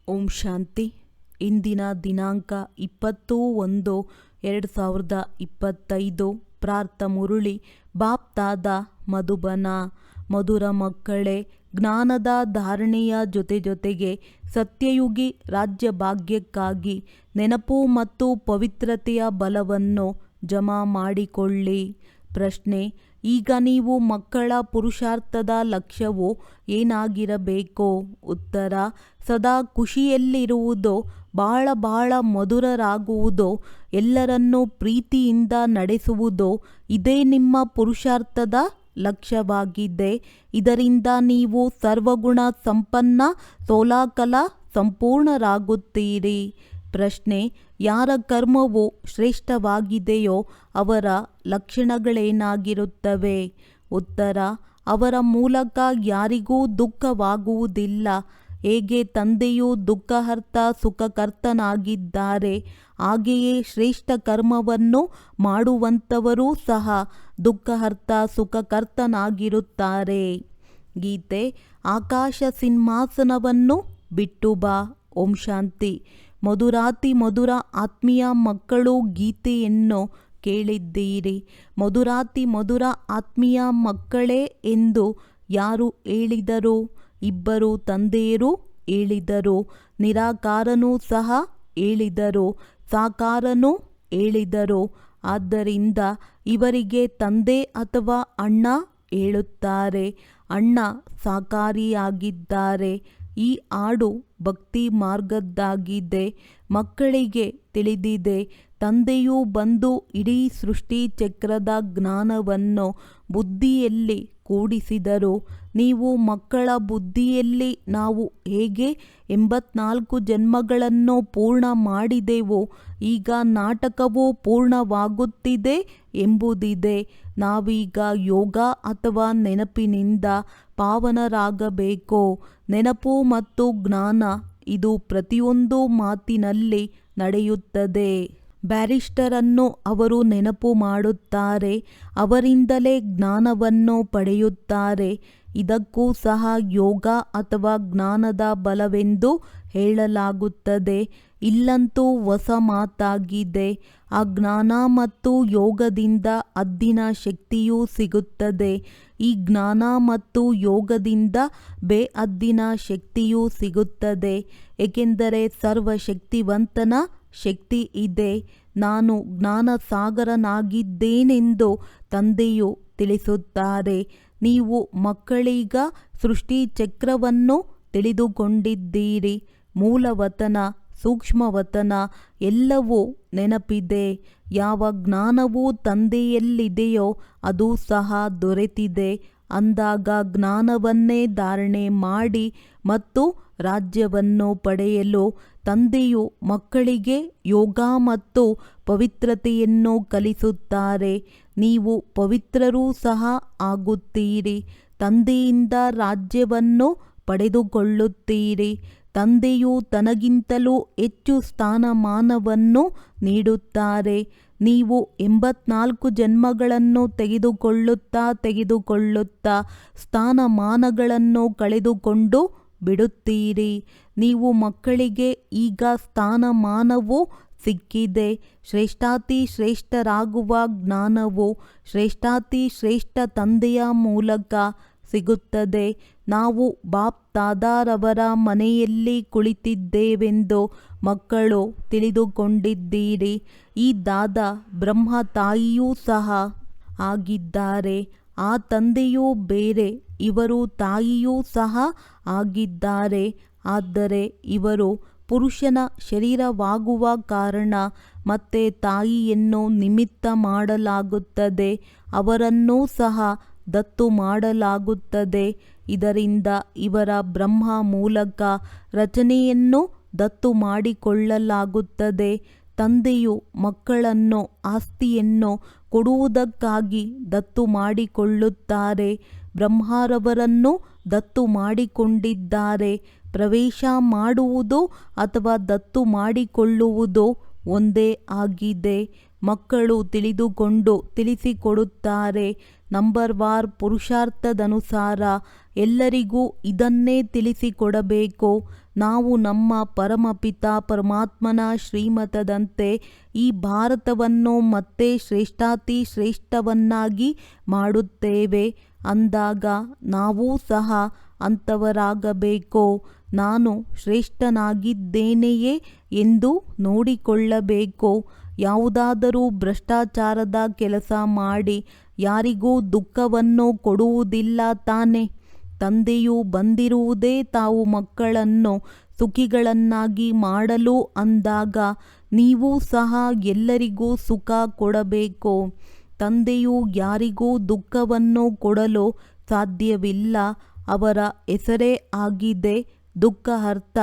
ಓಂ ಶಾಂತಿ. ಇಂದಿನ ದಿನಾಂಕ 20/1/2025. ಪ್ರಾರ್ಥ ಮುರುಳಿ ಬಾಪ್ತಾದ ಮಧುಬನ. ಮಧುರ ಮಕ್ಕಳೇ, ಜ್ಞಾನದ ಧಾರಣೆಯ ಜೊತೆಗೆ ಸತ್ಯಯುಗಿ ರಾಜ್ಯ ಭಾಗ್ಯಕ್ಕಾಗಿ ನೆನಪು ಮತ್ತು ಪವಿತ್ರತೆಯ ಬಲವನ್ನು ಜಮಾ ಮಾಡಿಕೊಳ್ಳಿ. ಪ್ರಶ್ನೆ: ಈಗ ನೀವು ಮಕ್ಕಳ ಪುರುಷಾರ್ಥದ ಲಕ್ಷ್ಯವು ಏನಾಗಿರಬೇಕು? ಉತ್ತರ: ಸದಾ ಖುಷಿಯಲ್ಲಿರುವುದೋ, ಬಹಳ ಮಧುರರಾಗುವುದೋ, ಎಲ್ಲರನ್ನೂ ಪ್ರೀತಿಯಿಂದ ನಡೆಸುವುದೋ ಇದೇ ನಿಮ್ಮ ಪುರುಷಾರ್ಥದ ಲಕ್ಷ್ಯವಾಗಿದೆ. ಇದರಿಂದ ನೀವು ಸರ್ವಗುಣ ಸಂಪನ್ನ ಸೋಲಾಕಲ ಸಂಪೂರ್ಣರಾಗುತ್ತೀರಿ. ಪ್ರಶ್ನೆ: ಯಾರ ಕರ್ಮವು ಶ್ರೇಷ್ಠವಾಗಿದೆಯೋ ಅವರ ಲಕ್ಷಣಗಳೇನಾಗಿರುತ್ತವೆ? ಉತ್ತರ: ಅವರ ಮೂಲಕ ಯಾರಿಗೂ ದುಃಖವಾಗುವುದಿಲ್ಲ. ಹೇಗೆ ತಂದೆಯು ದುಃಖಹರ್ತ ಸುಖಕರ್ತನಾಗಿದ್ದಾರೆ, ಹಾಗೆಯೇ ಶ್ರೇಷ್ಠ ಕರ್ಮವನ್ನು ಮಾಡುವಂಥವರೂ ಸಹ ದುಃಖಹರ್ತ ಸುಖಕರ್ತನಾಗಿರುತ್ತಾರೆ. ಗೀತೆ. ಆಕಾಶ ಸಿಂಹಾಸನವನ್ನು ಬಿಟ್ಟು ಬಾ. ಓಂ ಶಾಂತಿ. ಮಧುರಾತಿ ಮಧುರ ಆತ್ಮೀಯ ಮಕ್ಕಳು, ಗೀತೆಯನ್ನು ಕೇಳಿದ್ದೀರಿ. ಮಧುರಾತಿ ಮಧುರ ಆತ್ಮೀಯ ಮಕ್ಕಳೇ ಎಂದು ಯಾರು ಹೇಳಿದರು? ಇಬ್ಬರು ತಂದೆಯರು ಹೇಳಿದರು. ನಿರಾಕಾರನೂ ಸಹ ಹೇಳಿದರು, ಸಾಕಾರನೂ ಹೇಳಿದರು. ಆದ್ದರಿಂದ ಇವರಿಗೆ ತಂದೆ ಅಥವಾ ಅಣ್ಣ ಹೇಳುತ್ತಾರೆ. ಅಣ್ಣ ಸಾಕಾರಿಯಾಗಿದ್ದಾರೆ. ಈ ಹಾಡು ಭಕ್ತಿ ಮಾರ್ಗದ್ದಾಗಿದೆ. ಮಕ್ಕಳಿಗೆ ತಿಳಿದಿದೆ. ತಂದೆಯು ಬಂದು ಇಡೀ ಸೃಷ್ಟಿ ಚಕ್ರದ ಜ್ಞಾನವನ್ನು ಬುದ್ಧಿಯಲ್ಲಿ ಕೂಡಿಸಿದರು. ನೀವು ಮಕ್ಕಳ ಬುದ್ಧಿಯಲ್ಲಿ ನಾವು ಹೇಗೆ 84 ಜನ್ಮಗಳನ್ನು ಪೂರ್ಣ ಮಾಡಿದೆವೋ, ಈಗ ನಾಟಕವು ಪೂರ್ಣವಾಗುತ್ತಿದೆ ಎಂಬುದಿದೆ. ನಾವೀಗ ಯೋಗ ಅಥವಾ ನೆನಪಿನಿಂದ ಪಾವನರಾಗಬೇಕು. ನೆನಪು ಮತ್ತು ಜ್ಞಾನ ಇದು ಪ್ರತಿಯೊಂದು ಮಾತಿನಲ್ಲಿ ನಡೆಯುತ್ತದೆ. ಬ್ಯಾರಿಸ್ಟರನ್ನು ಅವರು ನೆನಪು ಮಾಡುತ್ತಾರೆ, ಅವರಿಂದಲೇ ಜ್ಞಾನವನ್ನು ಪಡೆಯುತ್ತಾರೆ. ಇದಕ್ಕೂ ಸಹ ಯೋಗ ಅಥವಾ ಜ್ಞಾನದ ಬಲವೆಂದು ಹೇಳಲಾಗುತ್ತದೆ. ಇಲ್ಲಂತೂ ಹೊಸ ಮಾತಾಗಿದೆ. ಆ ಜ್ಞಾನ ಮತ್ತು ಯೋಗದಿಂದ ಹದ್ದಿನ ಶಕ್ತಿಯೂ ಸಿಗುತ್ತದೆ. ಈ ಜ್ಞಾನ ಮತ್ತು ಯೋಗದಿಂದ ಬೇಹದ್ದಿನ ಶಕ್ತಿಯೂ ಸಿಗುತ್ತದೆ, ಏಕೆಂದರೆ ಸರ್ವಶಕ್ತಿವಂತನ ಶಕ್ತಿ ಇದೆ. ನಾನು ಜ್ಞಾನಸಾಗರನಾಗಿದ್ದೇನೆಂದು ತಂದೆಯು ತಿಳಿಸುತ್ತಾರೆ. ನೀವು ಮಕ್ಕಳೀಗ ಸೃಷ್ಟಿ ಚಕ್ರವನ್ನು ತಿಳಿದುಕೊಂಡಿದ್ದೀರಿ. ಮೂಲವತನ, ಸೂಕ್ಷ್ಮವತನ ಎಲ್ಲವೂ ನೆನಪಿದೆ. ಯಾವ ಜ್ಞಾನವು ತಂದೆಯಲ್ಲಿದೆಯೋ ಅದು ಸಹ ದೊರೆತಿದೆ. ಅಂದಾಗ ಜ್ಞಾನವನ್ನೇ ಧಾರಣೆ ಮಾಡಿ ಮತ್ತು ರಾಜ್ಯವನ್ನು ಪಡೆಯಲು ತಂದೆಯು ಮಕ್ಕಳಿಗೆ ಯೋಗ ಮತ್ತು ಪವಿತ್ರತೆಯನ್ನು ಕಲಿಸುತ್ತಾರೆ. ನೀವು ಪವಿತ್ರರೂ ಸಹ ಆಗುತ್ತೀರಿ. ತಂದೆಯಿಂದ ರಾಜ್ಯವನ್ನು ಪಡೆದುಕೊಳ್ಳುತ್ತೀರಿ. ತಂದೆಯು ತನಗಿಂತಲೂ ಹೆಚ್ಚು ಸ್ಥಾನಮಾನವನ್ನು ನೀಡುತ್ತಾರೆ. ನೀವು 84 ಜನ್ಮಗಳನ್ನು ತೆಗೆದುಕೊಳ್ಳುತ್ತಾ ಸ್ಥಾನಮಾನಗಳನ್ನು ಕಳೆದುಕೊಂಡು ಬಿಡುತ್ತೀರಿ. ನೀವು ಮಕ್ಕಳಿಗೆ ಈಗ ಸ್ಥಾನಮಾನವು ಸಿಕ್ಕಿದೆ. ಶ್ರೇಷ್ಠಾತಿ ಶ್ರೇಷ್ಠರಾಗುವ ಜ್ಞಾನವು ಶ್ರೇಷ್ಠಾತಿ ಶ್ರೇಷ್ಠ ತಂದೆಯ ಮೂಲಕ ಸಿಗುತ್ತದೆ. ನಾವು ಬಾಪ್ ದಾದಾರವರ ಮನೆಯಲ್ಲಿ ಕುಳಿತಿದ್ದೇವೆಂದು ಮಕ್ಕಳು ತಿಳಿದುಕೊಂಡಿದ್ದೀರಿ. ಈ ದಾದಾ ಬ್ರಹ್ಮ ತಾಯಿಯೂ ಸಹ ಆಗಿದ್ದಾರೆ. ಆ ತಂದೆಯೂ ಬೇರೆ, ಇವರು ತಾಯಿಯೂ ಸಹ ಆಗಿದ್ದಾರೆ. ಆದರೆ ಇವರು ಪುರುಷನ ಶರೀರವಾಗುವ ಕಾರಣ ಮತ್ತೆ ತಾಯಿಯನ್ನು ನಿಮಿತ್ತ ಮಾಡಲಾಗುತ್ತದೆ. ಅವರನ್ನೂ ಸಹ ದತ್ತು ಮಾಡಲಾಗುತ್ತದೆ. ಇದರಿಂದ ಇವರ ಬ್ರಹ್ಮ ಮೂಲಕ ರಚನೆಯನ್ನು ದತ್ತು ಮಾಡಿಕೊಳ್ಳಲಾಗುತ್ತದೆ. ತಂದೆಯು ಮಕ್ಕಳನ್ನು ಆಸ್ತಿಯನ್ನು ಕೊಡುವುದಕ್ಕಾಗಿ ದತ್ತು ಮಾಡಿಕೊಳ್ಳುತ್ತಾರೆ. ಬ್ರಹ್ಮರವರನ್ನು ದತ್ತು ಮಾಡಿಕೊಂಡಿದ್ದಾರೆ. ಪ್ರವೇಶ ಮಾಡುವುದು ಅಥವಾ ದತ್ತು ಮಾಡಿಕೊಳ್ಳುವುದು ಒಂದೇ ಆಗಿದೆ. ಮಕ್ಕಳು ತಿಳಿದುಕೊಂಡು ತಿಳಿಸಿಕೊಡುತ್ತಾರೆ. ನಂಬರ್ ವಾರ್ ಪುರುಷಾರ್ಥದನುಸಾರ ಎಲ್ಲರಿಗೂ ಇದನ್ನೇ ತಿಳಿಸಿಕೊಡಬೇಕು. ನಾವು ನಮ್ಮ ಪರಮಪಿತ ಪರಮಾತ್ಮನ ಶ್ರೀಮತದಂತೆ ಈ ಭಾರತವನ್ನು ಮತ್ತೆ ಶ್ರೇಷ್ಠಾತಿ ಶ್ರೇಷ್ಠವನ್ನಾಗಿ ಮಾಡುತ್ತೇವೆ ಅಂದಾಗ ನಾವೂ ಸಹ ಅಂಥವರಾಗಬೇಕು. ನಾನು ಶ್ರೇಷ್ಠನಾಗಿದ್ದೇನೆಯೇ ಎಂದು ನೋಡಿಕೊಳ್ಳಬೇಕು. ಯಾವುದಾದರೂ ಭ್ರಷ್ಟಾಚಾರದ ಕೆಲಸ ಮಾಡಿ ಯಾರಿಗೂ ದುಃಖವನ್ನು ಕೊಡುವುದಿಲ್ಲ ತಾನೆ. ತಂದೆಯು ಬಂದಿರುವುದೇ ತಾವು ಮಕ್ಕಳನ್ನು ಸುಖಿಗಳನ್ನಾಗಿ ಮಾಡಲು ಅಂದಾಗ ನೀವು ಸಹ ಎಲ್ಲರಿಗೂ ಸುಖ ಕೊಡಬೇಕು. ತಂದೆಯು ಯಾರಿಗೂ ದುಃಖವನ್ನು ಕೊಡಲು ಸಾಧ್ಯವಿಲ್ಲ. ಅವರ ಹೆಸರೇ ಆಗಿದೆ ದುಃಖಹರ್ತ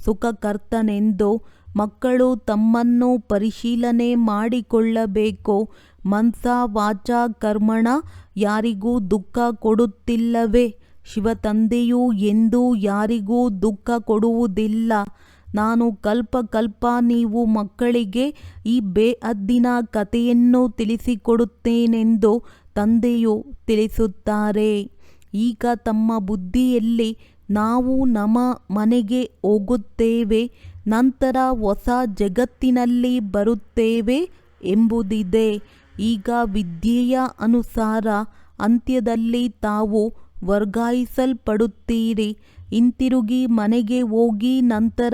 ಸುಖಕರ್ತನೆಂದು. ಮಕ್ಕಳು ತಮ್ಮನ್ನು ಪರಿಶೀಲನೆ ಮಾಡಿಕೊಳ್ಳಬೇಕು. ಮನಸ ವಾಚ ಕರ್ಮಣ ಯಾರಿಗೂ ದುಃಖ ಕೊಡುತ್ತಿಲ್ಲವೇ? ಶಿವತಂದೆಯು ಎಂದೂ ಯಾರಿಗೂ ದುಃಖ ಕೊಡುವುದಿಲ್ಲ. ನಾನು ಕಲ್ಪ ನೀವು ಮಕ್ಕಳಿಗೆ ಈ ಬೇಹದ್ದಿನ ಕಥೆಯನ್ನು ತಿಳಿಸಿಕೊಡುತ್ತೇನೆಂದು ತಂದೆಯು ತಿಳಿಸುತ್ತಾರೆ. ಈಗ ತಮ್ಮ ಬುದ್ಧಿಯಲ್ಲಿ ನಾವು ನಮ್ಮ ಮನೆಗೆ ಹೋಗುತ್ತೇವೆ, ನಂತರ ಹೊಸ ಜಗತ್ತಿನಲ್ಲಿ ಬರುತ್ತೇವೆ ಎಂಬುದಿದೆ. ಈಗ ವಿದ್ಯೆಯ ಅನುಸಾರ ಅಂತ್ಯದಲ್ಲಿ ತಾವು ವರ್ಗಾಯಿಸಲ್ಪಡುತ್ತೀರಿ. ಹಿಂತಿರುಗಿ ಮನೆಗೆ ಹೋಗಿ ನಂತರ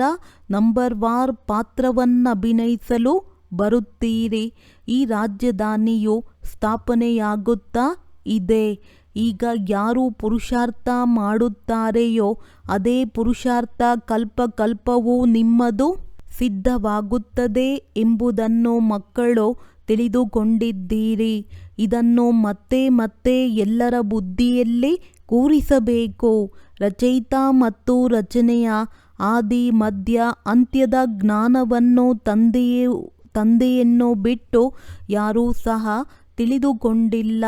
ನಂಬರ್ ವಾರ್ ಪಾತ್ರವನ್ನಭಿನಯಿಸಲು ಬರುತ್ತೀರಿ. ಈ ರಾಜಧಾನಿಯು ಸ್ಥಾಪನೆಯಾಗುತ್ತಾ ಇದೆ. ಈಗ ಯಾರು ಪುರುಷಾರ್ಥ ಮಾಡುತ್ತಾರೆಯೋ ಅದೇ ಪುರುಷಾರ್ಥ ಕಲ್ಪವೂ ನಿಮ್ಮದು ಸಿದ್ಧವಾಗುತ್ತದೆ ಎಂಬುದನ್ನು ಮಕ್ಕಳು ತಿಳಿದುಕೊಂಡಿದ್ದೀರಿ. ಇದನ್ನು ಮತ್ತೆ ಮತ್ತೆ ಎಲ್ಲರ ಬುದ್ಧಿಯಲ್ಲಿ ಕೂರಿಸಬೇಕು. ರಚಯಿತ ಮತ್ತು ರಚನೆಯ ಆದಿ ಮಧ್ಯ ಅಂತ್ಯದ ಜ್ಞಾನವನ್ನು ತಂದೆಯನ್ನು ಬಿಟ್ಟು ಯಾರೂ ಸಹ ತಿಳಿದುಕೊಂಡಿಲ್ಲ.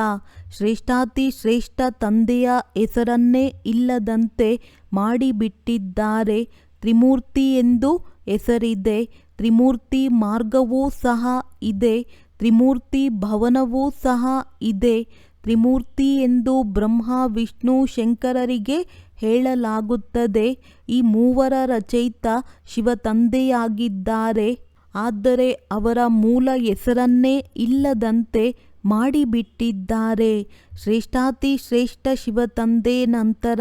ಶ್ರೇಷ್ಠಾತಿ ಶ್ರೇಷ್ಠ ತಂದೆಯ ಹೆಸರನ್ನೇ ಇಲ್ಲದಂತೆ ಮಾಡಿಬಿಟ್ಟಿದ್ದಾರೆ. ತ್ರಿಮೂರ್ತಿ ಎಂದು ಹೆಸರಿದೆ. ತ್ರಿಮೂರ್ತಿ ಮಾರ್ಗವೂ ಸಹ ಇದೆ. ತ್ರಿಮೂರ್ತಿ ಭವನವೂ ಸಹ ಇದೆ. ತ್ರಿಮೂರ್ತಿ ಎಂದು ಬ್ರಹ್ಮ ವಿಷ್ಣು ಶಂಕರರಿಗೆ ಹೇಳಲಾಗುತ್ತದೆ. ಈ ಮೂವರ ರಚಯಿತ ಶಿವತಂದೆಯಾಗಿದ್ದಾರೆ. ಆದರೆ ಅವರ ಮೂಲ ಹೆಸರನ್ನೇ ಇಲ್ಲದಂತೆ ಮಾಡಿಬಿಟ್ಟಿದ್ದಾರೆ. ಶ್ರೇಷ್ಠಾತಿ ಶ್ರೇಷ್ಠ ಶಿವತಂದೆ ನಂತರ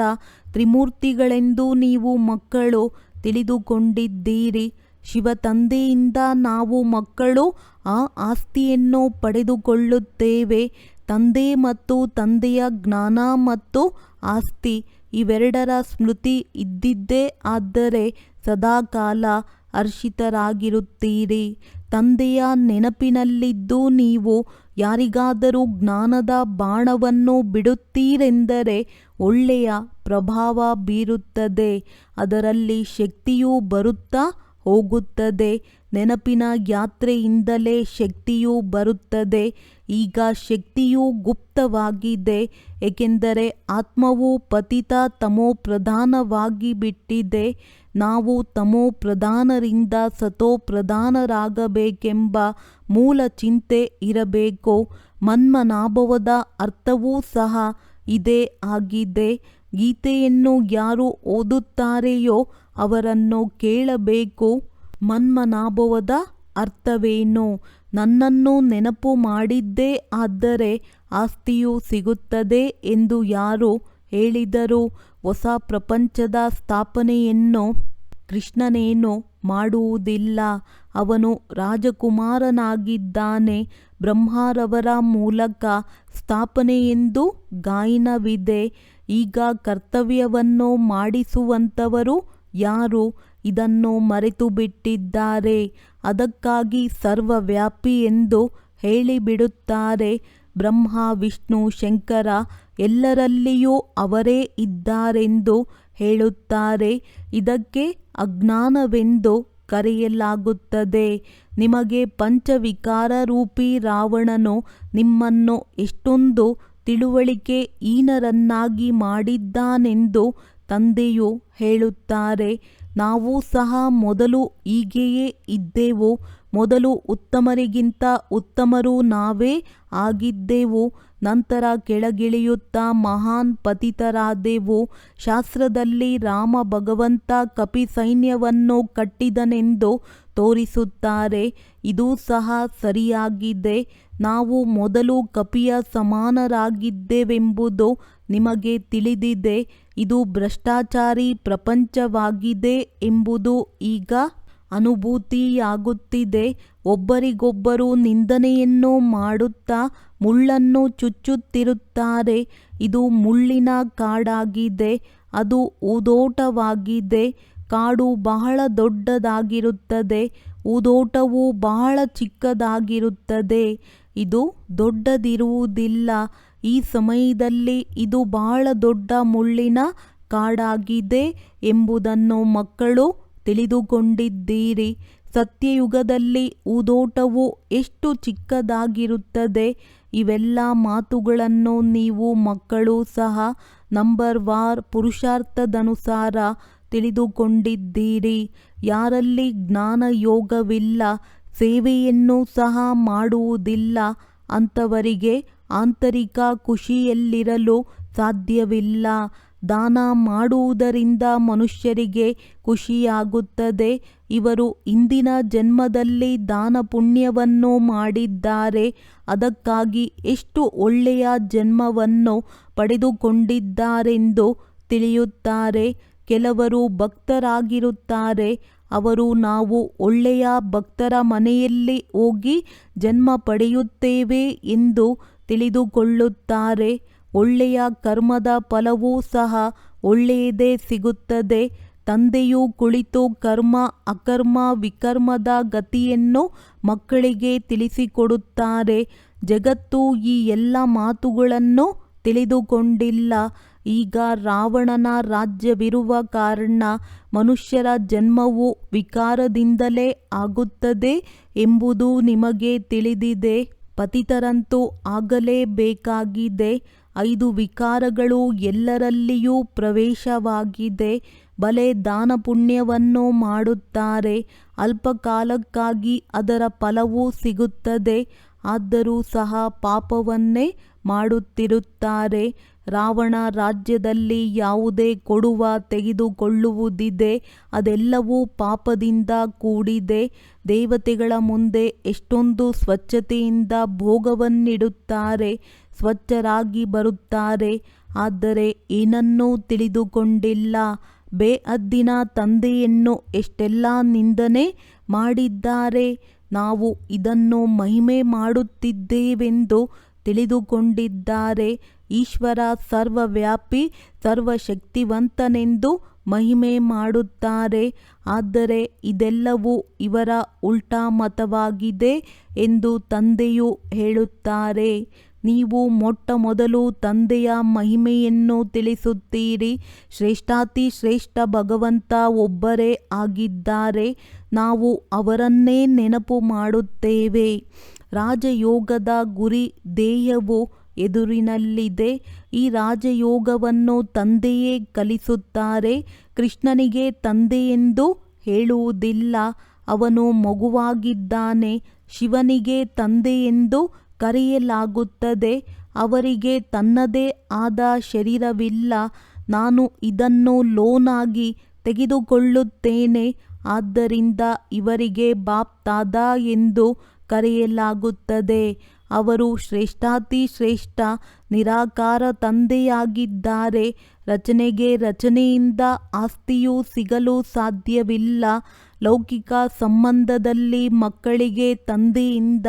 ತ್ರಿಮೂರ್ತಿಗಳೆಂದು ನೀವು ಮಕ್ಕಳು ತಿಳಿದುಕೊಂಡಿದ್ದೀರಿ. ಶಿವತಂದೆಯಿಂದ ನಾವು ಮಕ್ಕಳು ಆ ಆಸ್ತಿಯನ್ನು ಪಡೆದುಕೊಳ್ಳುತ್ತೇವೆ. ತಂದೆ ಮತ್ತು ತಂದೆಯ ಜ್ಞಾನ ಮತ್ತು ಆಸ್ತಿ ಇವೆರಡರ ಸ್ಮೃತಿ ಇದ್ದಿದ್ದೇ ಆದರೆ ಸದಾಕಾಲ ಹರ್ಷಿತರಾಗಿರುತ್ತೀರಿ. ತಂದೆಯ ನೆನಪಿನಲ್ಲಿದ್ದು ನೀವು ಯಾರಿಗಾದರೂ ಜ್ಞಾನದ ಬಾಣವನ್ನು ಬಿಡುತ್ತೀರೆಂದರೆ ಒಳ್ಳೆಯ ಪ್ರಭಾವ ಬೀರುತ್ತದೆ. ಅದರಲ್ಲಿ ಶಕ್ತಿಯೂ ಬರುತ್ತಾ ಹೋಗುತ್ತದೆ. ನೆನಪಿನ ಯಾತ್ರೆಯಿಂದಲೇ ಶಕ್ತಿಯೂ ಬರುತ್ತದೆ. ಈಗ ಶಕ್ತಿಯು ಗುಪ್ತವಾಗಿದೆ, ಏಕೆಂದರೆ ಆತ್ಮವು ಪತಿತ ತಮೋ ಪ್ರಧಾನವಾಗಿ ಬಿಟ್ಟಿದೆ. ನಾವು ತಮೋ ಪ್ರಧಾನರಿಂದ ಸತೋ ಪ್ರಧಾನರಾಗಬೇಕೆಂಬ ಮೂಲ ಚಿಂತೆ ಇರಬೇಕು. ಮನ್ಮನಾಭವದ ಅರ್ಥವೂ ಸಹ ಇದೇ ಆಗಿದೆ. ಗೀತೆಯನ್ನು ಯಾರು ಓದುತ್ತಾರೆಯೋ ಅವರನ್ನು ಕೇಳಬೇಕು. ಮನ್ಮನಾಭವದ ಅರ್ಥವೇನು? ನನ್ನನ್ನು ನೆನಪು ಮಾಡಿದ್ದೇ ಆದರೆ ಆಸ್ತಿಯು ಸಿಗುತ್ತದೆ ಎಂದು ಯಾರು ಹೇಳಿದರು? ಹೊಸ ಪ್ರಪಂಚದ ಸ್ಥಾಪನೆಯನ್ನು ಕೃಷ್ಣನೇನು ಮಾಡುವುದಿಲ್ಲ. ಅವನು ರಾಜಕುಮಾರನಾಗಿದ್ದಾನೆ. ಬ್ರಹ್ಮರವರ ಮೂಲಕ ಸ್ಥಾಪನೆಯೆಂದು ಗಾಯನವಿದೆ. ಈಗ ಕರ್ತವ್ಯವನ್ನು ಮಾಡಿಸುವಂಥವರು ಯಾರು? ಇದನ್ನು ಮರೆತು ಬಿಟ್ಟಿದ್ದಾರೆ. ಅದಕ್ಕಾಗಿ ಸರ್ವವ್ಯಾಪಿ ಎಂದು ಹೇಳಿಬಿಡುತ್ತಾರೆ. ಬ್ರಹ್ಮ ವಿಷ್ಣು ಶಂಕರ ಎಲ್ಲರಲ್ಲಿಯೂ ಅವರೇ ಇದ್ದಾರೆಂದು ಹೇಳುತ್ತಾರೆ. ಇದಕ್ಕೆ ಅಜ್ಞಾನವೆಂದು ಕರೆಯಲಾಗುತ್ತದೆ. ನಿಮಗೆ ಪಂಚವಿಕಾರ ರೂಪಿ ರಾವಣನು ನಿಮ್ಮನ್ನು ಎಷ್ಟೊಂದು ತಿಳುವಳಿಕೆ ಹೀನರನ್ನಾಗಿ ಮಾಡಿದ್ದಾನೆಂದು ತಂದೆಯು ಹೇಳುತ್ತಾರೆ. ನಾವು ಸಹ ಮೊದಲು ಹೀಗೆಯೇ ಇದ್ದೆವು. ಮೊದಲು ಉತ್ತಮರಿಗಿಂತ ಉತ್ತಮರು ನಾವೇ ಆಗಿದ್ದೆವು, ನಂತರ ಕೆಳಗಿಳಿಯುತ್ತಾ ಮಹಾನ್ ಪತಿತರಾದೆವು. ಶಾಸ್ತ್ರದಲ್ಲಿ ರಾಮ ಭಗವಂತ ಕಪಿ ಸೈನ್ಯವನ್ನು ಕಟ್ಟಿದನೆಂದು ತೋರಿಸುತ್ತಾರೆ. ಇದೂ ಸಹ ಸರಿಯಾಗಿದೆ. ನಾವು ಮೊದಲು ಕಪಿಯ ಸಮಾನರಾಗಿದ್ದೆವೆಂಬುದು ನಿಮಗೆ ತಿಳಿದಿದೆ. ಇದು ಭ್ರಷ್ಟಾಚಾರಿ ಪ್ರಪಂಚವಾಗಿದೆ ಎಂಬುದು ಈಗ ಅನುಭೂತಿಯಾಗುತ್ತಿದೆ. ಒಬ್ಬರಿಗೊಬ್ಬರು ನಿಂದನೆಯನ್ನು ಮಾಡುತ್ತಾ ಮುಳ್ಳನ್ನು ಚುಚ್ಚುತ್ತಿರುತ್ತಾರೆ. ಇದು ಮುಳ್ಳಿನ ಕಾಡಾಗಿದೆ, ಅದು ಹೂದೋಟವಾಗಿದೆ. ಕಾಡು ಬಹಳ ದೊಡ್ಡದಾಗಿರುತ್ತದೆ, ಹೂದೋಟವು ಬಹಳ ಚಿಕ್ಕದಾಗಿರುತ್ತದೆ. ಇದು ದೊಡ್ಡದಿರುವುದಿಲ್ಲ. ಈ ಸಮಯದಲ್ಲಿ ಇದು ಬಹಳ ದೊಡ್ಡ ಮುಳ್ಳಿನ ಕಾಡಾಗಿದೆ ಎಂಬುದನ್ನು ಮಕ್ಕಳು ತಿಳಿದುಕೊಂಡಿದ್ದೀರಿ. ಸತ್ಯಯುಗದಲ್ಲಿ ಹೂದೋಟವು ಎಷ್ಟು ಚಿಕ್ಕದಾಗಿರುತ್ತದೆ. ಇವೆಲ್ಲ ಮಾತುಗಳನ್ನು ನೀವು ಮಕ್ಕಳು ಸಹ ನಂಬರ್ವಾರ್ ಪುರುಷಾರ್ಥದನುಸಾರ ತಿಳಿದುಕೊಂಡಿದ್ದೀರಿ. ಯಾರಲ್ಲಿ ಜ್ಞಾನ ಯೋಗವಿಲ್ಲ, ಸೇವೆಯನ್ನು ಸಹ ಮಾಡುವುದಿಲ್ಲ, ಅಂಥವರಿಗೆ ಆಂತರಿಕ ಖುಷಿಯಲ್ಲಿರಲು ಸಾಧ್ಯವಿಲ್ಲ. ದಾನ ಮಾಡುವುದರಿಂದ ಮನುಷ್ಯರಿಗೆ ಖುಷಿಯಾಗುತ್ತದೆ. ಇವರು ಹಿಂದಿನ ಜನ್ಮದಲ್ಲಿ ದಾನ ಪುಣ್ಯವನ್ನು ಮಾಡಿದ್ದಾರೆ, ಅದಕ್ಕಾಗಿ ಎಷ್ಟು ಒಳ್ಳೆಯ ಜನ್ಮವನ್ನು ಪಡೆದುಕೊಂಡಿದ್ದಾರೆಂದು ತಿಳಿಯುತ್ತಾರೆ. ಕೆಲವರು ಭಕ್ತರಾಗಿರುತ್ತಾರೆ. ಅವರು ನಾವು ಒಳ್ಳೆಯ ಭಕ್ತರ ಮನೆಯಲ್ಲಿ ಹೋಗಿ ಜನ್ಮ ಪಡೆಯುತ್ತೇವೆ ಎಂದು ತಿಳಿದುಕೊಳ್ಳುತ್ತಾರೆ. ಒಳ್ಳೆಯ ಕರ್ಮದ ಫಲವೂ ಸಹ ಒಳ್ಳೆಯದೇ ಸಿಗುತ್ತದೆ. ತಂದೆಯು ಕುಳಿತು ಕರ್ಮ ಅಕರ್ಮ ವಿಕರ್ಮದ ಗತಿಯನ್ನು ಮಕ್ಕಳಿಗೆ ತಿಳಿಸಿಕೊಡುತ್ತಾರೆ. ಜಗತ್ತು ಈ ಎಲ್ಲ ಮಾತುಗಳನ್ನು ತಿಳಿದುಕೊಂಡಿಲ್ಲ. ಈಗ ರಾವಣನ ರಾಜ್ಯವಿರುವ ಕಾರಣ ಮನುಷ್ಯರ ಜನ್ಮವು ವಿಕಾರದಿಂದಲೇ ಆಗುತ್ತದೆ ಎಂಬುದು ನಿಮಗೆ ತಿಳಿದಿದೆ. ಪತಿತರಂತೂ ಆಗಲೇಬೇಕಾಗಿದೆ. 5 ವಿಕಾರಗಳು ಎಲ್ಲರಲ್ಲಿಯೂ ಪ್ರವೇಶವಾಗಿದೆ. ಬಲೆ ದಾನ ಪುಣ್ಯವನ್ನು ಮಾಡುತ್ತಾರೆ, ಅಲ್ಪಕಾಲಕ್ಕಾಗಿ ಅದರ ಫಲವೂ ಸಿಗುತ್ತದೆ. ಆದರೂ ಸಹ ಪಾಪವನ್ನೇ ಮಾಡುತ್ತಿರುತ್ತಾರೆ. ರಾವಣ ರಾಜ್ಯದಲ್ಲಿ ಯಾವುದೇ ಕೊಡುವ ತೆಗೆದುಕೊಳ್ಳುವುದಿದೆ, ಅದೆಲ್ಲವೂ ಪಾಪದಿಂದ ಕೂಡಿದೆ. ದೇವತೆಗಳ ಮುಂದೆ ಎಷ್ಟೊಂದು ಸ್ವಚ್ಛತೆಯಿಂದ ಭೋಗವನ್ನಿಡುತ್ತಾರೆ, ಸ್ವಚ್ಛರಾಗಿ ಬರುತ್ತಾರೆ, ಆದರೆ ಏನನ್ನೂ ತಿಳಿದುಕೊಂಡಿಲ್ಲ. ಬೇಅದ್ದಿನ ತಂದೆಯನ್ನು ಎಷ್ಟೆಲ್ಲ ನಿಂದನೆ ಮಾಡಿದ್ದಾರೆ. ನಾವು ಇದನ್ನು ಮಹಿಮೆ ಮಾಡುತ್ತಿದ್ದೇವೆಂದು ತಿಳಿದುಕೊಂಡಿದ್ದಾರೆ. ಈಶ್ವರ ಸರ್ವವ್ಯಾಪಿ ಸರ್ವಶಕ್ತಿವಂತನೆಂದು ಮಹಿಮೆ ಮಾಡುತ್ತಾರೆ. ಆದರೆ ಇದೆಲ್ಲವೂ ಇವರ ಉಲ್ಟಾ ಮತವಾಗಿದೆ ಎಂದು ತಂದೆಯು ಹೇಳುತ್ತಾರೆ. ನೀವು ಮೊಟ್ಟ ಮೊದಲು ತಂದೆಯ ಮಹಿಮೆಯನ್ನು ತಿಳಿಸುತ್ತೀರಿ. ಶ್ರೇಷ್ಠಾತಿ ಶ್ರೇಷ್ಠ ಭಗವಂತ ಒಬ್ಬರೇ ಆಗಿದ್ದಾರೆ. ನಾವು ಅವರನ್ನೇ ನೆನಪು ಮಾಡುತ್ತೇವೆ. ರಾಜಯೋಗದ ಗುರಿ ಧ್ಯೇಯವು ಎದುರಿನಲ್ಲಿದೆ. ಈ ರಾಜಯೋಗವನ್ನು ತಂದೆಯೇ ಕಲಿಸುತ್ತಾರೆ. ಕೃಷ್ಣನಿಗೆ ತಂದೆಯೆಂದು ಹೇಳುವುದಿಲ್ಲ, ಅವನು ಮಗುವಾಗಿದ್ದಾನೆ. ಶಿವನಿಗೆ ತಂದೆಯೆಂದು ಕರೆಯಲಾಗುತ್ತದೆ. ಅವರಿಗೆ ತನ್ನದೇ ಆದ ಶರೀರವಿಲ್ಲ. ನಾನು ಇದನ್ನು ಲೋನಾಗಿ ತೆಗೆದುಕೊಳ್ಳುತ್ತೇನೆ, ಆದ್ದರಿಂದ ಇವರಿಗೆ ಬಾಪ್ ದಾದಾ ಎಂದು ಕರೆಯಲಾಗುತ್ತದೆ. ಅವರು ಶ್ರೇಷ್ಠಾತಿ ಶ್ರೇಷ್ಠ ನಿರಾಕಾರ ತಂದೆಯಾಗಿದ್ದಾರೆ. ರಚನೆಗೆ ರಚನೆಯಿಂದ ಆಸ್ತಿಯು ಸಿಗಲು ಸಾಧ್ಯವಿಲ್ಲ. ಲೌಕಿಕ ಸಂಬಂಧದಲ್ಲಿ ಮಕ್ಕಳಿಗೆ ತಂದೆಯಿಂದ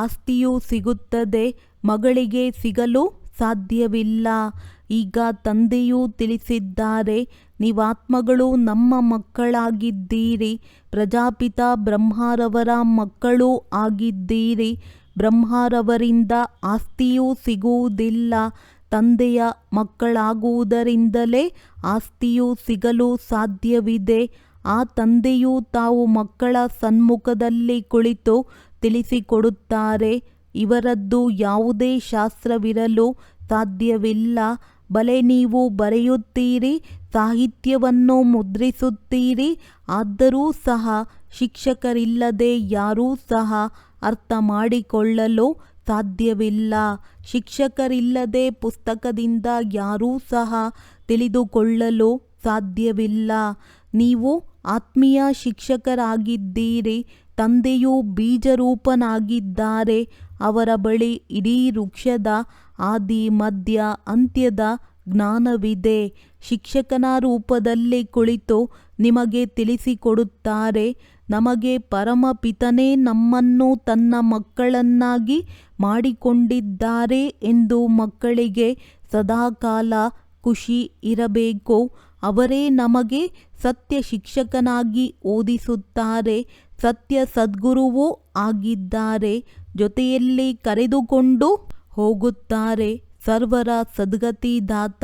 ಆಸ್ತಿಯು ಸಿಗುತ್ತದೆ, ಮಗಳಿಗೆ ಸಿಗಲು ಸಾಧ್ಯವಿಲ್ಲ. ಈಗ ತಂದೆಯೂ ತಿಳಿಸಿದ್ದಾರೆ, ನೀವಾತ್ಮಗಳು ನಮ್ಮ ಮಕ್ಕಳಾಗಿದ್ದೀರಿ. ಪ್ರಜಾಪಿತ ಬ್ರಹ್ಮರವರ ಮಕ್ಕಳೂ ಆಗಿದ್ದೀರಿ. ಬ್ರಹ್ಮರವರಿಂದ ಆಸ್ತಿಯೂ ಸಿಗುವುದಿಲ್ಲ. ತಂದೆಯ ಮಕ್ಕಳಾಗುವುದರಿಂದಲೇ ಆಸ್ತಿಯು ಸಿಗಲು ಸಾಧ್ಯವಿದೆ. ಆ ತಂದೆಯು ತಾವು ಮಕ್ಕಳ ಸನ್ಮುಖದಲ್ಲಿ ಕುಳಿತು ತಿಳಿಸಿಕೊಡುತ್ತಾರೆ. ಇವರದ್ದು ಯಾವುದೇ ಶಾಸ್ತ್ರವಿರಲು ಸಾಧ್ಯವಿಲ್ಲ. ಬಲೆ ನೀವು ಬರೆಯುತ್ತೀರಿ, ಸಾಹಿತ್ಯವನ್ನು ಮುದ್ರಿಸುತ್ತೀರಿ. ಆದರೂ ಸಹ ಶಿಕ್ಷಕರಿಲ್ಲದೆ ಯಾರೂ ಸಹ ಅರ್ಥ ಮಾಡಿಕೊಳ್ಳಲು ಸಾಧ್ಯವಿಲ್ಲ. ಶಿಕ್ಷಕರಿಲ್ಲದೆ ಪುಸ್ತಕದಿಂದ ಯಾರೂ ಸಹ ತಿಳಿದುಕೊಳ್ಳಲು ಸಾಧ್ಯವಿಲ್ಲ. ನೀವು ಆತ್ಮೀಯ ಶಿಕ್ಷಕರಾಗಿದ್ದೀರಿ. ತಂದೆಯು ಬೀಜರೂಪನಾಗಿದ್ದಾರೆ. ಅವರ ಬಳಿ ಇಡೀ ವೃಕ್ಷದ ಆದಿ ಮಧ್ಯ ಅಂತ್ಯದ ಜ್ಞಾನವಿದೆ. ಶಿಕ್ಷಕನ ರೂಪದಲ್ಲಿ ಕುಳಿತು ನಿಮಗೆ ತಿಳಿಸಿಕೊಡುತ್ತಾರೆ. ನಮಗೆ ಪರಮಪಿತನೇ ನಮ್ಮನ್ನು ತನ್ನ ಮಕ್ಕಳನ್ನಾಗಿ ಮಾಡಿಕೊಂಡಿದ್ದಾರೆ ಎಂದು ಮಕ್ಕಳಿಗೆ ಸದಾಕಾಲ ಖುಷಿ ಇರಬೇಕು. ಅವರೇ ನಮಗೆ ಸತ್ಯ ಶಿಕ್ಷಕನಾಗಿ ಓದಿಸುತ್ತಾರೆ. ಸತ್ಯ ಸದ್ಗುರುವೂ ಆಗಿದ್ದಾರೆ. ಜೊತೆಯಲ್ಲಿ ಕರೆದುಕೊಂಡು ಹೋಗುತ್ತಾರೆ. ಸರ್ವರ ಸದ್ಗತಿದಾತ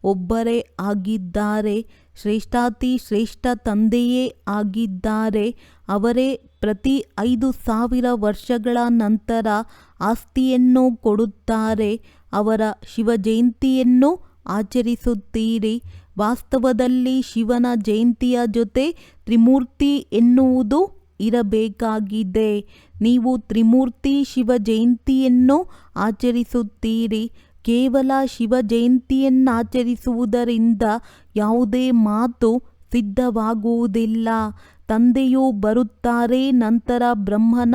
ಒಬ್ಬರೇ ಆಗಿದ್ದಾರೆ. ಶ್ರೇಷ್ಠಾತಿ ಶ್ರೇಷ್ಠ ತಂದೆಯೇ ಆಗಿದ್ದಾರೆ. ಅವರೇ ಪ್ರತಿ 5,000 ವರ್ಷಗಳ ನಂತರ ಆಸ್ತಿಯನ್ನು ಕೊಡುತ್ತಾರೆ. ಅವರ ಶಿವಜಯಂತಿಯನ್ನು ಆಚರಿಸುತ್ತೀರಿ. ವಾಸ್ತವದಲ್ಲಿ ಶಿವನ ಜಯಂತಿಯ ಜೊತೆ ತ್ರಿಮೂರ್ತಿ ಎನ್ನುವುದು ಇರಬೇಕಾಗಿದೆ. ನೀವು ತ್ರಿಮೂರ್ತಿ ಶಿವ ಜಯಂತಿಯನ್ನು ಆಚರಿಸುತ್ತೀರಿ. ಕೇವಲ ಶಿವ ಜಯಂತಿಯನ್ನಾಚರಿಸುವುದರಿಂದ ಯಾವುದೇ ಮಾತು ಸಿದ್ಧವಾಗುವುದಿಲ್ಲ. ತಂದೆಯು ಬರುತ್ತಾರೆ. ನಂತರ ಬ್ರಹ್ಮನ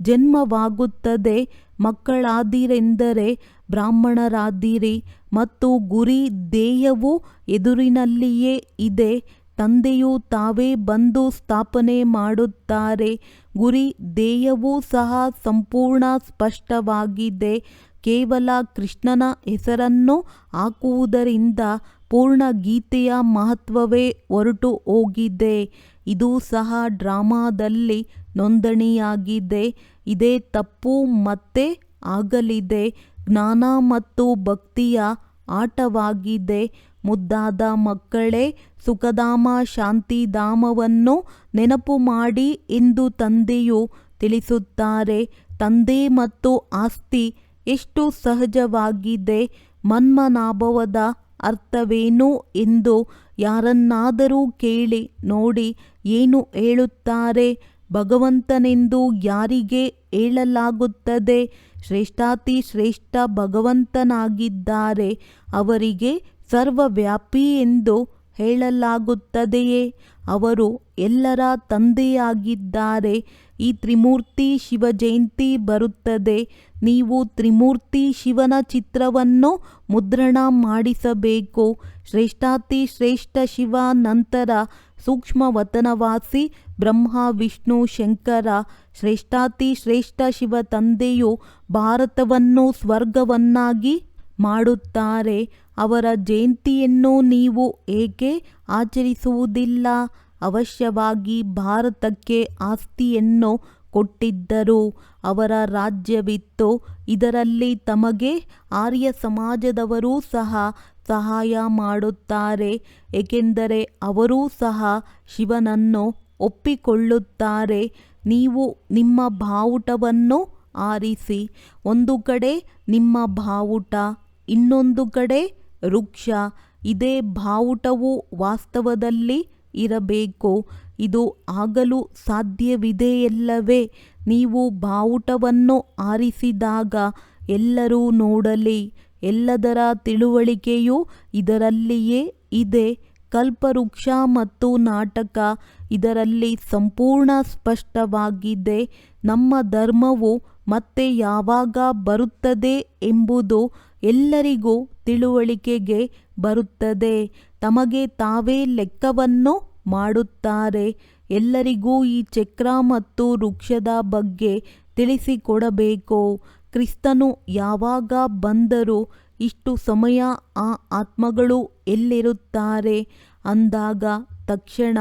ಜನ್ಮವಾಗುತ್ತದೆ. ಮಕ್ಕಳಾದಿರೆಂದರೆ ಬ್ರಾಹ್ಮಣರಾದಿರಿ ಮತ್ತು ಗುರಿ ಧ್ಯೇಯವು ಎದುರಿನಲ್ಲಿಯೇ ಇದೆ. ತಂದೆಯು ತಾವೇ ಬಂದು ಸ್ಥಾಪನೆ ಮಾಡುತ್ತಾರೆ. ಗುರಿ ಧ್ಯೇಯವೂ ಸಹ ಸಂಪೂರ್ಣ ಸ್ಪಷ್ಟವಾಗಿದೆ. ಕೇವಲ ಕೃಷ್ಣನ ಹೆಸರನ್ನು ಹಾಕುವುದರಿಂದ ಪೂರ್ಣ ಗೀತೆಯ ಮಹತ್ವವೇ ಹೊರಟು ಹೋಗಿದೆ. ಇದು ಸಹ ಡ್ರಾಮಾದಲ್ಲಿ ನೋಂದಣಿಯಾಗಿದೆ. ಇದೇ ತಪ್ಪು ಮತ್ತೆ ಆಗಲಿದೆ. ಜ್ಞಾನ ಮತ್ತು ಭಕ್ತಿಯ ಆಟವಾಗಿದೆ. ಮುದ್ದಾದ ಮಕ್ಕಳೇ, ಸುಖಧಾಮ ಶಾಂತಿಧಾಮವನ್ನು ನೆನಪು ಮಾಡಿ ಎಂದು ತಂದೆಯು ತಿಳಿಸುತ್ತಾರೆ. ತಂದೆ ಮತ್ತು ಆಸ್ತಿ ಎಷ್ಟು ಸಹಜವಾಗಿದೆ. ಮನ್ಮನಾಭವದ ಅರ್ಥವೇನು ಎಂದು ಯಾರನ್ನಾದರೂ ಕೇಳಿ ನೋಡಿ. ಏನು ಹೇಳುತ್ತಾರೆ? ಭಗವಂತನೆಂದು ಯಾರಿಗೆ ಹೇಳಲಾಗುತ್ತದೆ? ಶ್ರೇಷ್ಠಾತಿ ಶ್ರೇಷ್ಠ ಭಗವಂತನಾಗಿದ್ದಾರೆ. ಅವರಿಗೆ ಸರ್ವವ್ಯಾಪಿ ಎಂದು ಹೇಳಲಾಗುತ್ತದೆಯೇ? ಅವರು ಎಲ್ಲರ ತಂದೆಯಾಗಿದ್ದಾರೆ. ಈ ತ್ರಿಮೂರ್ತಿ ಶಿವ ಜಯಂತಿ ಬರುತ್ತದೆ. ನೀವು ತ್ರಿಮೂರ್ತಿ ಶಿವನ ಚಿತ್ರವನ್ನು ಮುದ್ರಣ ಮಾಡಿಸಬೇಕು. ಶ್ರೇಷ್ಠಾತಿ ಶ್ರೇಷ್ಠ ಶಿವ, ನಂತರ ಸೂಕ್ಷ್ಮವತನವಾಸಿ ಬ್ರಹ್ಮ ವಿಷ್ಣು ಶಂಕರ. ಶ್ರೇಷ್ಠಾತಿ ಶ್ರೇಷ್ಠ ಶಿವ ತಂದೆಯು ಭಾರತವನ್ನು ಸ್ವರ್ಗವನ್ನಾಗಿ ಮಾಡುತ್ತಾರೆ. ಅವರ ಜಯಂತಿಯನ್ನು ನೀವು ಏಕೆ ಆಚರಿಸುವುದಿಲ್ಲ? ಅವಶ್ಯವಾಗಿ ಭಾರತಕ್ಕೆ ಆಸ್ತಿಯನ್ನು ಕೊಟ್ಟಿದ್ದರು. ಅವರ ರಾಜ್ಯವಿತ್ತು. ಇದರಲ್ಲಿ ತಮಗೆ ಆರ್ಯ ಸಮಾಜದವರೂ ಸಹ ಸಹಾಯ ಮಾಡುತ್ತಾರೆ. ಏಕೆಂದರೆ ಅವರೂ ಸಹ ಶಿವನನ್ನು ಒಪ್ಪಿಕೊಳ್ಳುತ್ತಾರೆ. ನೀವು ನಿಮ್ಮ ಬಾವುಟವನ್ನು ಆರಿಸಿ. ಒಂದು ಕಡೆ ನಿಮ್ಮ ಬಾವುಟ, ಇನ್ನೊಂದು ಕಡೆ ವೃಕ್ಷ. ಇದೇ ಬಾವುಟವು ವಾಸ್ತವದಲ್ಲಿ ಇರಬೇಕು. ಇದು ಆಗಲು ಸಾಧ್ಯವಿದೆಯಲ್ಲವೇ? ನೀವು ಬಾವುಟವನ್ನು ಆರಿಸಿದಾಗ ಎಲ್ಲರೂ ನೋಡಲಿ. ಎಲ್ಲದರ ತಿಳುವಳಿಕೆಯು ಇದರಲ್ಲಿಯೇ ಇದೆ. ಕಲ್ಪವೃಕ್ಷ ಮತ್ತು ನಾಟಕ ಇದರಲ್ಲಿ ಸಂಪೂರ್ಣ ಸ್ಪಷ್ಟವಾಗಿದೆ. ನಮ್ಮ ಧರ್ಮವು ಮತ್ತೆ ಯಾವಾಗ ಬರುತ್ತದೆ ಎಂಬುದು ಎಲ್ಲರಿಗೂ ತಿಳುವಳಿಕೆಗೆ ಬರುತ್ತದೆ. ತಮಗೆ ತಾವೇ ಲೆಕ್ಕವನ್ನು ಮಾಡುತ್ತಾರೆ. ಎಲ್ಲರಿಗೂ ಈ ಚಕ್ರ ಮತ್ತು ವೃಕ್ಷದ ಬಗ್ಗೆ ತಿಳಿಸಿಕೊಡಬೇಕು. ಕ್ರಿಸ್ತನು ಯಾವಾಗ ಬಂದರು? ಇಷ್ಟು ಸಮಯ ಆ ಆತ್ಮಗಳು ಎಲ್ಲಿರುತ್ತಾರೆ? ಅಂದಾಗ ತಕ್ಷಣ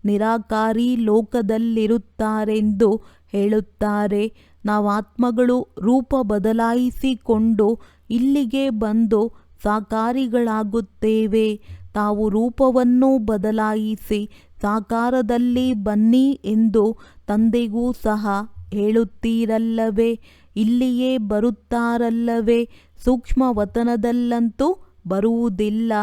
ನಿರಾಕಾರಿ ಲೋಕದಲ್ಲಿರುತ್ತಾರೆಂದು ಹೇಳುತ್ತಾರೆ. ನಾವಾತ್ಮಗಳು ರೂಪ ಬದಲಾಯಿಸಿಕೊಂಡು ಇಲ್ಲಿಗೆ ಬಂದು ಸಾಕಾರಿಗಳಾಗುತ್ತೇವೆ. ತಾವು ರೂಪವನ್ನು ಬದಲಾಯಿಸಿ ಸಾಕಾರದಲ್ಲಿ ಬನ್ನಿ ಎಂದು ತಂದೆಗೂ ಸಹ ಹೇಳುತ್ತೀರಲ್ಲವೇ? ಇಲ್ಲಿಯೇ ಬರುತ್ತಾರಲ್ಲವೇ? ಸೂಕ್ಷ್ಮವತನದಲ್ಲಂತೂ ಬರುವುದಿಲ್ಲ.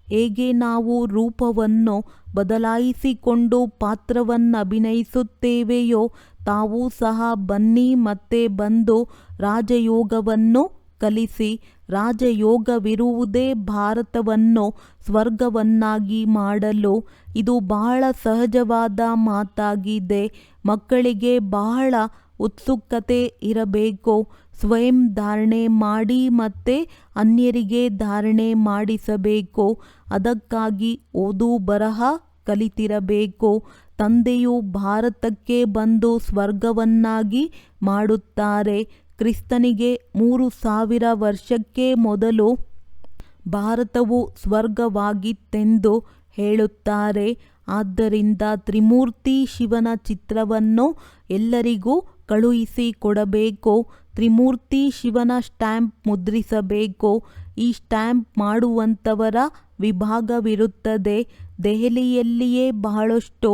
ಹೇಗೆ ನಾವು ರೂಪವನ್ನು ಬದಲಾಯಿಸಿಕೊಂಡು ಪಾತ್ರವನ್ನು ಅಭಿನಯಿಸುತ್ತೇವೆಯೋ ತಾವೂ ಸಹ ಬನ್ನಿ ಮತ್ತೆ ಬಂದು ರಾಜಯೋಗವನ್ನು ಕಲಿಸಿ. ರಾಜಯೋಗವಿರುವುದೇ ಭಾರತವನ್ನು ಸ್ವರ್ಗವನ್ನಾಗಿ ಮಾಡಲು. ಇದು ಬಹಳ ಸಹಜವಾದ ಮಾತಾಗಿದೆ. ಮಕ್ಕಳಿಗೆ ಬಹಳ ಉತ್ಸುಕತೆ ಇರಬೇಕು. ಸ್ವಯಂ ಧಾರಣೆ ಮಾಡಿ ಮತ್ತೆ ಅನ್ಯರಿಗೆ ಧಾರಣೆ ಮಾಡಿಸಬೇಕು. ಅದಕ್ಕಾಗಿ ಓದು ಬರಹ ಕಲಿತಿರಬೇಕು. ತಂದೆಯು ಭಾರತಕ್ಕೆ ಬಂದು ಸ್ವರ್ಗವನ್ನಾಗಿ ಮಾಡುತ್ತಾರೆ. ಕ್ರಿಸ್ತನಿಗೆ 3000 ವರ್ಷಕ್ಕೆ ಮೊದಲು ಭಾರತವು ಸ್ವರ್ಗವಾಗಿತ್ತೆಂದು ಹೇಳುತ್ತಾರೆ. ಆದ್ದರಿಂದ ತ್ರಿಮೂರ್ತಿ ಶಿವನ ಚಿತ್ರವನ್ನು ಎಲ್ಲರಿಗೂ ಕಳುಹಿಸಿಕೊಡಬೇಕು. ತ್ರಿಮೂರ್ತಿ ಶಿವನ ಸ್ಟ್ಯಾಂಪ್ ಮುದ್ರಿಸಬೇಕು. ಈ ಸ್ಟ್ಯಾಂಪ್ ಮಾಡುವಂಥವರ ವಿಭಾಗವಿರುತ್ತದೆ. ದೆಹಲಿಯಲ್ಲಿಯೇ ಬಹಳಷ್ಟು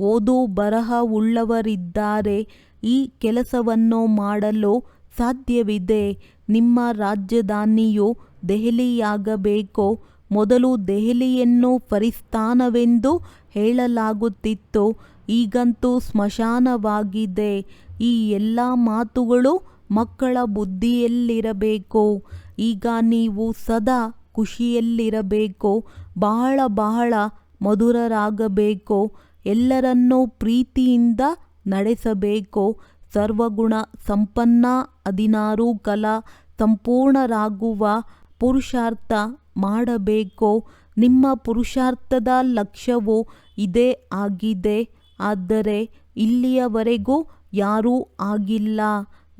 ಓದು ಬರಹ ಉಳ್ಳವರಿದ್ದಾರೆ. ಈ ಕೆಲಸವನ್ನು ಮಾಡಲು ಸಾಧ್ಯವಿದೆ. ನಿಮ್ಮ ರಾಜಧಾನಿಯು ದೆಹಲಿಯಾಗಬೇಕು. ಮೊದಲು ದೆಹಲಿಯನ್ನು ಫರಿಸ್ತಾನವೆಂದು ಹೇಳಲಾಗುತ್ತಿತ್ತು. ಈಗಂತೂ ಸ್ಮಶಾನವಾಗಿದೆ. ಈ ಎಲ್ಲ ಮಾತುಗಳು ಮಕ್ಕಳ ಬುದ್ಧಿಯಲ್ಲಿರಬೇಕು. ಈಗ ನೀವು ಸದಾ ಖುಷಿಯಲ್ಲಿರಬೇಕು. ಬಹಳ ಬಹಳ ಮಧುರರಾಗಬೇಕು. ಎಲ್ಲರನ್ನೂ ಪ್ರೀತಿಯಿಂದ ನಡೆಸಬೇಕು. ಸರ್ವಗುಣ ಸಂಪನ್ನ 16 ಕಲಾ ಸಂಪೂರ್ಣರಾಗುವ ಪುರುಷಾರ್ಥ ಮಾಡಬೇಕು. ನಿಮ್ಮ ಪುರುಷಾರ್ಥದ ಲಕ್ಷ್ಯವು ಇದೇ ಆಗಿದೆ. ಆದರೆ ಇಲ್ಲಿಯವರೆಗೂ ಯಾರೂ ಆಗಿಲ್ಲ.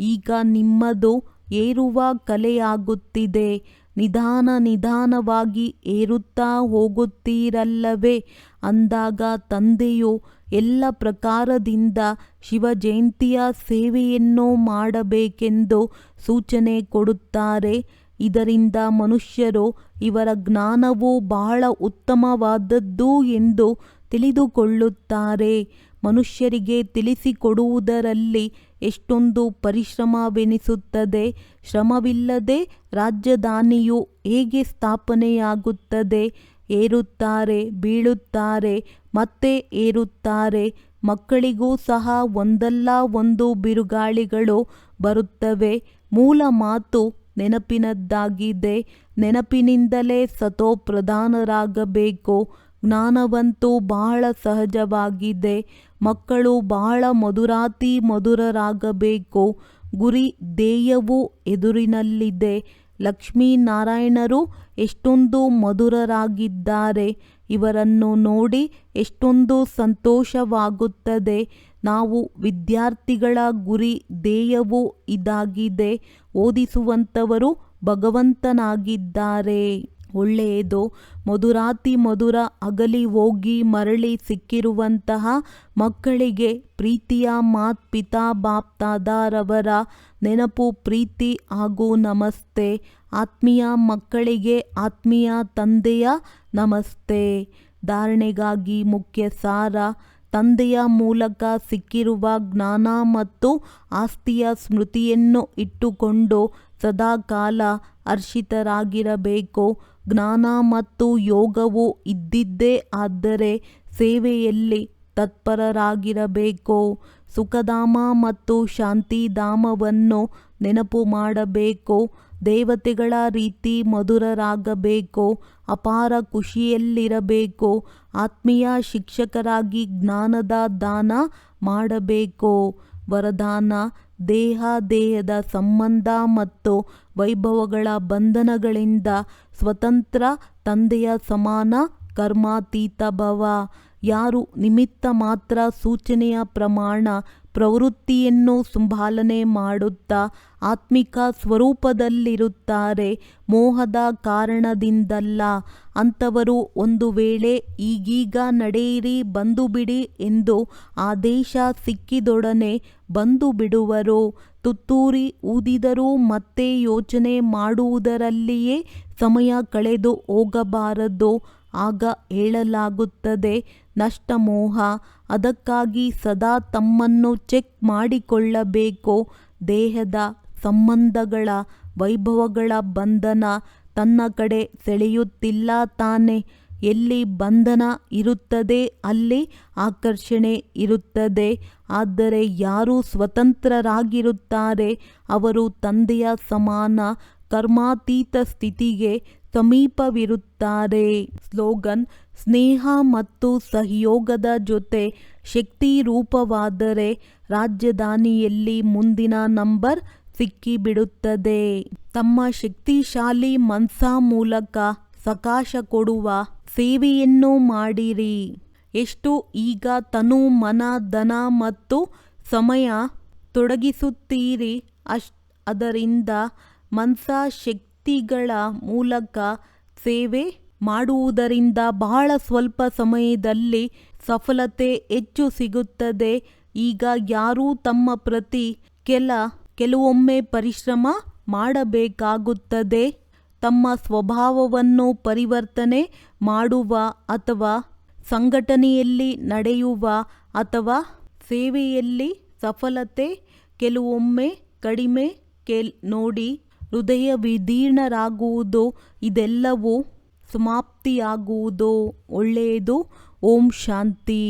ಈಗ ನಿಮ್ಮದು ಏರುವ ಕಲೆಯಾಗುತ್ತಿದೆ. ನಿಧಾನ ನಿಧಾನವಾಗಿ ಏರುತ್ತಾ ಹೋಗುತ್ತೀರಲ್ಲವೇ. ಅಂದಾಗ ತಂದೆಯು ಎಲ್ಲ ಪ್ರಕಾರದಿಂದ ಶಿವಜಯಂತಿಯ ಸೇವೆಯನ್ನು ಮಾಡಬೇಕೆಂದು ಸೂಚನೆ ಕೊಡುತ್ತಾರೆ. ಇದರಿಂದ ಮನುಷ್ಯರು ಇವರ ಜ್ಞಾನವು ಬಹಳ ಉತ್ತಮವಾದದ್ದು ಎಂದು ತಿಳಿದುಕೊಳ್ಳುತ್ತಾರೆ. ಮನುಷ್ಯರಿಗೆ ತಿಳಿಸಿಕೊಡುವುದರಲ್ಲಿ ಎಷ್ಟೊಂದು ಪರಿಶ್ರಮವೆನಿಸುತ್ತದೆ. ಶ್ರಮವಿಲ್ಲದೆ ರಾಜಧಾನಿಯು ಹೇಗೆ ಸ್ಥಾಪನೆಯಾಗುತ್ತದೆ? ಏರುತ್ತಾರೆ, ಬೀಳುತ್ತಾರೆ, ಮತ್ತೆ ಏರುತ್ತಾರೆ. ಮಕ್ಕಳಿಗೂ ಸಹ ಒಂದಲ್ಲ ಒಂದು ಬಿರುಗಾಳಿಗಳು ಬರುತ್ತವೆ. ಮೂಲ ಮಾತು ನೆನಪಿನದ್ದಾಗಿದೆ. ನೆನಪಿನಿಂದಲೇ ಸತೋಪ್ರಧಾನರಾಗಬೇಕು. ಜ್ಞಾನವಂತೂ ಬಹಳ ಸಹಜವಾಗಿದೆ. ಮಕ್ಕಳು ಬಹಳ ಮಧುರಾತಿ ಮಧುರರಾಗಬೇಕು. ಗುರಿ ಧ್ಯೇಯವು ಎದುರಿನಲ್ಲಿದೆ. ಲಕ್ಷ್ಮೀನಾರಾಯಣರು ಎಷ್ಟೊಂದು ಮಧುರರಾಗಿದ್ದಾರೆ. ಇವರನ್ನು ನೋಡಿ ಎಷ್ಟೊಂದು ಸಂತೋಷವಾಗುತ್ತದೆ. ನಾವು ವಿದ್ಯಾರ್ಥಿಗಳ ಗುರಿ ಧ್ಯೇಯವೂ ಇದಾಗಿದೆ. ಓದಿಸುವಂಥವರು ಭಗವಂತನಾಗಿದ್ದಾರೆ. ಒಳ್ಳೆಯದು. ಮಧುರಾತಿ ಮಧುರ ಅಗಲಿ ಹೋಗಿ ಮರಳಿ ಸಿಕ್ಕಿರುವಂತಹ ಮಕ್ಕಳಿಗೆ ಪ್ರೀತಿಯ ಪಿತಾ ಬಾಪ್ದಾದಾರವರ ನೆನಪು, ಪ್ರೀತಿ ಹಾಗೂ ನಮಸ್ತೆ. ಆತ್ಮೀಯ ಮಕ್ಕಳಿಗೆ ಆತ್ಮೀಯ ತಂದೆಯ ನಮಸ್ತೆ. ಧಾರಣೆಗಾಗಿ ಮುಖ್ಯ ಸಾರ: ತಂದೆಯ ಮೂಲಕ ಸಿಕ್ಕಿರುವ ಜ್ಞಾನ ಮತ್ತು ಆಸ್ತಿಯ ಸ್ಮೃತಿಯನ್ನು ಇಟ್ಟುಕೊಂಡು ಸದಾಕಾಲ ಹರ್ಷಿತರಾಗಿರಬೇಕು. ಜ್ಞಾನ ಮತ್ತು ಯೋಗವು ಇದ್ದಿದ್ದೇ ಆದರೆ ಸೇವೆಯಲ್ಲಿ ತತ್ಪರರಾಗಿರಬೇಕು. ಸುಖಧಾಮ ಮತ್ತು ಶಾಂತಿಧಾಮವನ್ನು ನೆನಪು ಮಾಡಬೇಕು. ದೇವತೆಗಳ ರೀತಿ ಮಧುರರಾಗಬೇಕು. ಅಪಾರ ಖುಷಿಯಲ್ಲಿರಬೇಕು. ಆತ್ಮೀಯ ಶಿಕ್ಷಕರಾಗಿ ಜ್ಞಾನದ ದಾನ ಮಾಡಬೇಕು. ವರದಾನ: ದೇಹದ ಸಂಬಂಧ ಮತ್ತು ವೈಭವಗಳ ಬಂಧನಗಳಿಂದ ಸ್ವತಂತ್ರ. ತಂದೆಯ ಸಮಾನ ಕರ್ಮಾತೀತ ಭವ. ಯಾರು ನಿಮಿತ್ತ ಮಾತ್ರ ಸೂಚನೆಯ ಪ್ರಮಾಣ ಪ್ರವೃತ್ತಿಯನ್ನು ಸಂಪಾಲನೆ ಮಾಡುತ್ತಾ ಆತ್ಮಿಕ ಸ್ವರೂಪದಲ್ಲಿರುತ್ತಾರೆ, ಮೋಹದ ಕಾರಣದಿಂದಲ್ಲ. ಅಂಥವರು ಒಂದು ವೇಳೆ ಈಗೀಗ ನಡೆಯಿರಿ, ಬಂದು ಬಿಡಿ ಎಂದು ಆದೇಶ ಸಿಕ್ಕಿದೊಡನೆ ಬಂದು ಬಿಡುವರು. ತುತ್ತೂರಿ ಊದಿದರೂ ಮತ್ತೆ ಯೋಚನೆ ಮಾಡುವುದರಲ್ಲಿಯೇ ಸಮಯ ಕಳೆದು ಹೋಗಬಾರದು. ಆಗ ಹೇಳಲಾಗುತ್ತದೆ ನಷ್ಟಮೋಹ. ಅದಕ್ಕಾಗಿ ಸದಾ ತಮ್ಮನ್ನು ಚೆಕ್ ಮಾಡಿಕೊಳ್ಳಬೇಕು. ದೇಹದ ಸಂಬಂಧಗಳ ವೈಭವಗಳ ಬಂಧನ ತನ್ನ ಕಡೆ ಸೆಳೆಯುತ್ತಿಲ್ಲ ತಾನೆ. ಎಲ್ಲಿ ಬಂಧನ ಇರುತ್ತದೆ ಅಲ್ಲಿ ಆಕರ್ಷಣೆ ಇರುತ್ತದೆ. ಆದರೆ ಯಾರು ಸ್ವತಂತ್ರರಾಗಿರುತ್ತಾರೆ ಅವರು ತಂದೆಯ ಸಮಾನ ಕರ್ಮಾತೀತ ಸ್ಥಿತಿಗೆ ಸಮೀಪವಿರುತ್ತಾರೆ. ಸ್ಲೋಗನ್: ಸ್ನೇಹ ಮತ್ತು ಸಹಯೋಗದ ಜೊತೆ ಶಕ್ತಿ ರೂಪವಾದರೆ ರಾಜಧಾನಿಯಲ್ಲಿ ಮುಂದಿನ ನಂಬರ್ ಸಿಕ್ಕಿಬಿಡುತ್ತದೆ. ತಮ್ಮ ಶಕ್ತಿಶಾಲಿ ಮನಸ್ಸ ಮೂಲಕ ಸಕಾಶ ಕೊಡುವ ಸೇವೆಯನ್ನು ಮಾಡಿರಿ. ಎಷ್ಟು ಈಗ ತನು ಮನ ಧನ ಮತ್ತು ಸಮಯ ತೊಡಗಿಸುತ್ತೀರಿ ಅದರಿಂದ ಮನಸ್ಸ ಶಕ್ತಿಗಳ ಮೂಲಕ ಸೇವೆ ಮಾಡುವುದರಿಂದ ಬಹಳ ಸ್ವಲ್ಪ ಸಮಯದಲ್ಲಿ ಸಫಲತೆ ಹೆಚ್ಚು ಸಿಗುತ್ತದೆ. ಈಗ ಯಾರೂ ತಮ್ಮ ಪ್ರತಿ ಕೆಲವೊಮ್ಮೆ ಪರಿಶ್ರಮ ಮಾಡಬೇಕಾಗುತ್ತದೆ. ತಮ್ಮ ಸ್ವಭಾವವನ್ನು ಪರಿವರ್ತನೆ ಮಾಡುವ ಅಥವಾ ಸಂಘಟನೆಯಲ್ಲಿ ನಡೆಯುವ ಅಥವಾ ಸೇವೆಯಲ್ಲಿ ಸಫಲತೆ ಕೆಲವೊಮ್ಮೆ ಕಡಿಮೆ ನೋಡಿ ಹೃದಯ ವಿದೀರ್ಣರಾಗುವುದು ಇದೆಲ್ಲವೂ ಸಮಾಪ್ತಿಯಾಗುವುದು ಒಳ್ಳೆಯದು. ಓಂ ಶಾಂತಿ.